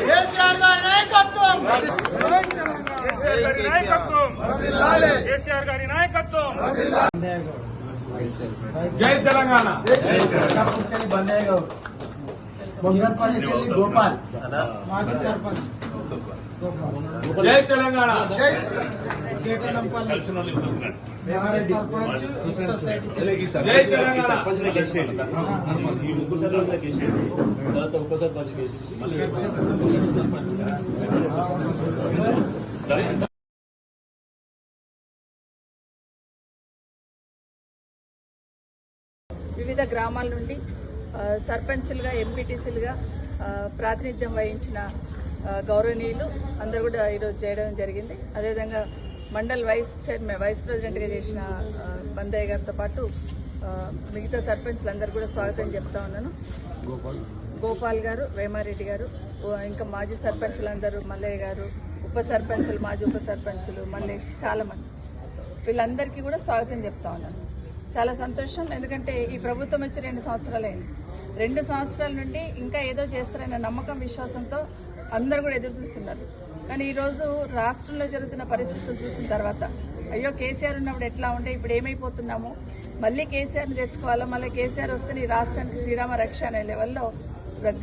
కేసీఆర్ గారి నాయకత్వం, కేసీఆర్ గారి నాయకత్వం. జై తెలంగాణ. బందయ్య గౌడ్, బొంగర్పల్లి గోపాల్, మాజీ సర్పంచ్. జై తెలంగాణ. కేటనంపల్లి సర్పంచ్, సొసైటీ. జై తెలంగాణ. వివిధ గ్రామాల నుండి సర్పంచులుగా, ఎంపీటీసీలుగా ప్రాతినిధ్యం వహించిన గౌరవనీయులు అందరూ కూడా ఈరోజు చేయడం జరిగింది. అదేవిధంగా మండల్ వైస్ ప్రెసిడెంట్గా చేసిన బందయ్య గారితో పాటు మిగతా సర్పంచ్లందరూ కూడా స్వాగతం చెప్తా ఉన్నాను. గోపాల్ గారు, వేమారెడ్డి గారు, ఇంకా మాజీ సర్పంచులందరూ, మల్లయ్య గారు, ఉప సర్పంచులు, మాజీ ఉప సర్పంచులు, మల్లేష్, చాలా మంది, వీళ్ళందరికీ కూడా స్వాగతం చెప్తా ఉన్నాను. చాలా సంతోషం. ఎందుకంటే ఈ ప్రభుత్వం వచ్చి 2 సంవత్సరాలు అయింది. 2 సంవత్సరాల నుండి ఇంకా ఏదో చేస్తారనే నమ్మకం, విశ్వాసంతో అందరూ కూడా ఎదురు చూస్తున్నారు. కానీ ఈరోజు రాష్ట్రంలో జరుగుతున్న పరిస్థితులు చూసిన తర్వాత అయ్యో కేసీఆర్ ఉన్నప్పుడు ఎట్లా ఉంటే ఇప్పుడు ఏమైపోతున్నాము, మళ్ళీ కేసీఆర్ని తెచ్చుకోవాలా, మళ్ళీ కేసీఆర్ వస్తే ఈ రాష్ట్రానికి శ్రీరామ రక్ష అనే లెవెల్లో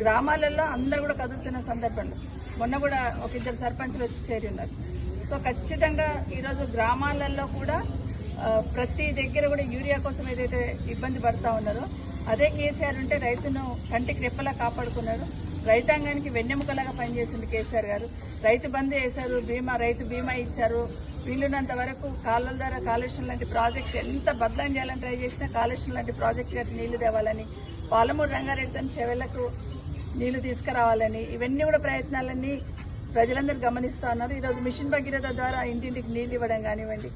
గ్రామాలలో అందరూ కూడా కదులుతున్న సందర్భంలో మొన్న కూడా ఒక 2 సర్పంచులు వచ్చి చేరి ఉన్నారు. సో ఖచ్చితంగా ఈరోజు గ్రామాలలో కూడా ప్రతి దగ్గర కూడా యూరియా కోసం ఏదైతే ఇబ్బంది పడతా ఉన్నారో అదే కేసీఆర్ ఉంటే రైతును కంటికి రెప్పలా కాపాడుకున్నాడు. రైతాంగానికి వెన్నెముకలాగా పనిచేసింది కేసీఆర్ గారు. రైతు బంధు వేశారు, రైతు బీమా ఇచ్చారు. వీలున్నంత వరకు కాలువల ద్వారా కాళేశ్వరం లాంటి ప్రాజెక్టు ఎంత బద్దలం చేయాలని ట్రై చేసినా కాళేశ్వరం లాంటి ప్రాజెక్టు కట్టి నీళ్లు తేవాలని, పాలమూరు రంగారెడ్డితో చెవెళ్లకు నీళ్లు తీసుకురావాలని, ఇవన్నీ కూడా ప్రయత్నాలన్నీ ప్రజలందరూ గమనిస్తా ఉన్నారు. ఈరోజు మిషన్ భగీరథ ద్వారా ఇంటింటికి నీళ్లు ఇవ్వడం కానివ్వండి,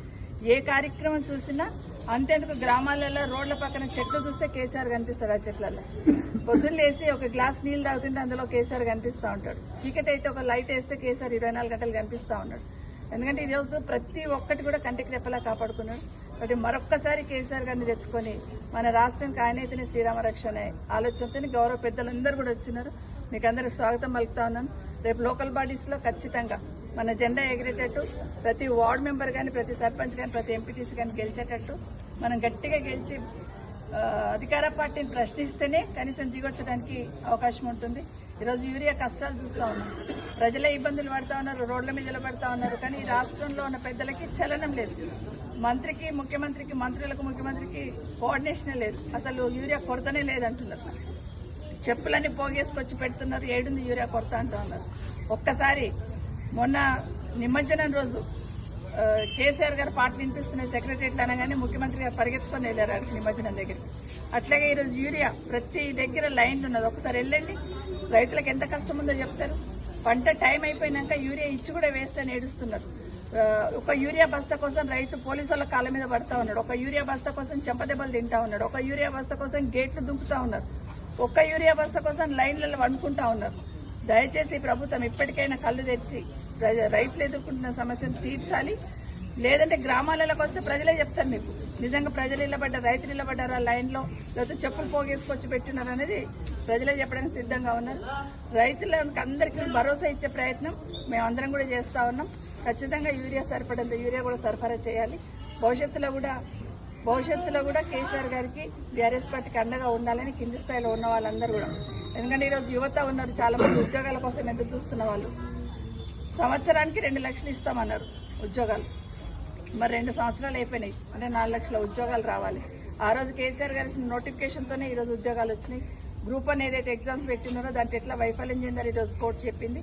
ఏ కార్యక్రమం చూసినా అంతేందుకు గ్రామాలలో రోడ్ల పక్కన చెట్లు చూస్తే కేసీఆర్ కనిపిస్తాడు. ఆ చెట్లలో పొద్దున్న లేసి ఒక గ్లాస్ నీళ్లు తాగుతుంటే అందులో కేసీఆర్ కనిపిస్తూ ఉంటాడు. చీకటి అయితే ఒక లైట్ వేస్తే కేసీఆర్ 24 గంటలు కనిపిస్తూ ఉన్నాడు. ఎందుకంటే ఈరోజు ప్రతి ఒక్కటి కూడా కంటికి రెప్పలా కాపాడుకున్నాడు. కాబట్టి మరొక్కసారి కేసీఆర్ గారిని తెచ్చుకొని మన రాష్ట్రానికి ఆయనైతేనే శ్రీరామ రక్ష అనే ఆలోచనతో గౌరవ పెద్దలందరూ కూడా వచ్చినారు. మీకు అందరికి స్వాగతం పలుకుతా ఉన్నాను. రేపు లోకల్ బాడీస్లో ఖచ్చితంగా మన జెండా ఎగిరేటట్టు ప్రతి వార్డు మెంబర్ కానీ, ప్రతి సర్పంచ్ కానీ, ప్రతి ఎంపీటీసీ కానీ గెలిచేటట్టు మనం గట్టిగా గెలిచి అధికార పార్టీని ప్రశ్నిస్తేనే కనీసం దిగొచ్చడానికి అవకాశం ఉంటుంది. ఈరోజు యూరియా కష్టాలు చూస్తూ ఉన్నాం, ప్రజలే ఇబ్బందులు పడతా ఉన్నారు, రోడ్ల మీద నిలబడతా ఉన్నారు. కానీ ఈ రాష్ట్రంలో ఉన్న పెద్దలకి చలనం లేదు. మంత్రికి, ముఖ్యమంత్రికి, మంత్రులకు, ముఖ్యమంత్రికి కోఆర్డినేషనే లేదు. అసలు యూరియా కొరతనే లేదంటున్నారు. చెప్పులన్నీ పోగేసుకొచ్చి పెడుతున్నారు. ఏడుంది యూరియా కొరత అంటూ ఉన్నారు. ఒక్కసారి మొన్న నిమజ్జనం రోజు కేసీఆర్ గారు పాటలు వినిపిస్తున్నాయి సెక్రటరీట్లు అనగానే ముఖ్యమంత్రి గారు పరిగెత్తుకొని వెళ్ళారు నిమజ్జనం దగ్గరికి. అట్లాగే ఈరోజు యూరియా ప్రతి దగ్గర లైన్లు ఉన్నది. ఒకసారి వెళ్ళండి, రైతులకు ఎంత కష్టం ఉందో చెప్తారు. పంట టైం అయిపోయినాక యూరియా ఇచ్చి కూడా వేస్ట్ అని ఏడుస్తున్నారు. ఒక యూరియా బస్తా కోసం రైతు పోలీసు వాళ్ళ కాళ్ళ మీద పడతా ఉన్నాడు. ఒక యూరియా బస్తా కోసం చెంపదెబ్బలు తింటా ఉన్నాడు. ఒక యూరియా బస్తా కోసం గేట్లు దుంకుతా ఉన్నారు. ఒక్క యూరియా బస్తా కోసం లైన్లలో వండుకుంటా ఉన్నారు. దయచేసి ప్రభుత్వం ఇప్పటికైనా కళ్ళు తెచ్చి రైతులు ఎదుర్కొంటున్న సమస్యను తీర్చాలి. లేదంటే గ్రామాలకు వస్తే ప్రజలే చెప్తారు మీకు నిజంగా ప్రజలు నిలబడ్డారు, రైతులు నిలబడ్డారు ఆ లైన్లో, లేకపోతే చెప్పులు పోగేసుకొచ్చి పెట్టినారు అనేది ప్రజలే చెప్పడానికి సిద్ధంగా ఉన్నారు. రైతులకు అందరికీ భరోసా ఇచ్చే ప్రయత్నం మేమందరం కూడా చేస్తా ఉన్నాం. ఖచ్చితంగా యూరియా సరిపడంత యూరియా కూడా సరఫరా చేయాలి. భవిష్యత్తులో కూడా కేసీఆర్ గారికి, బీఆర్ఎస్ పార్టీకి అండగా ఉండాలని కింది స్థాయిలో ఉన్న వాళ్ళందరూ కూడా. ఎందుకంటే ఈరోజు యువత ఉన్నారు, చాలా మంది ఉద్యోగాల కోసం ఎదురు చూస్తున్న వాళ్ళు. సంవత్సరానికి 2 లక్షలు ఇస్తామన్నారు ఉద్యోగాలు. మరి 2 సంవత్సరాలు అయిపోయినాయి, అంటే 4 లక్షల ఉద్యోగాలు రావాలి. ఆ రోజు కేసీఆర్ గారి నోటిఫికేషన్తోనే ఈరోజు ఉద్యోగాలు వచ్చినాయి. గ్రూప్ 1 ఏదైతే ఎగ్జామ్స్ పెట్టినారో దాంట్లో ఎట్లా వైఫల్యం చెందారు ఈరోజు కోర్టు చెప్పింది.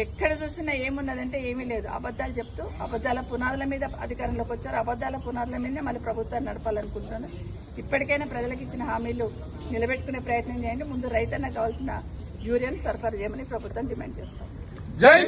ఎక్కడ చూసినా ఏమున్నదంటే ఏమీ లేదు, అబద్దాలు చెప్తూ అబద్దాల పునాదుల మీద అధికారంలోకి వచ్చారు. అబద్దాల పునాదుల మీదనే మళ్ళీ ప్రభుత్వాన్ని నడపాలనుకుంటున్నారు. ఇప్పటికైనా ప్రజలకు ఇచ్చిన హామీలు నిలబెట్టుకునే ప్రయత్నం చేయండి. ముందు రైతన్న కావాల్సిన యూరియాను సరఫరా చేయమని ప్రభుత్వం డిమాండ్ చేస్తాం. జై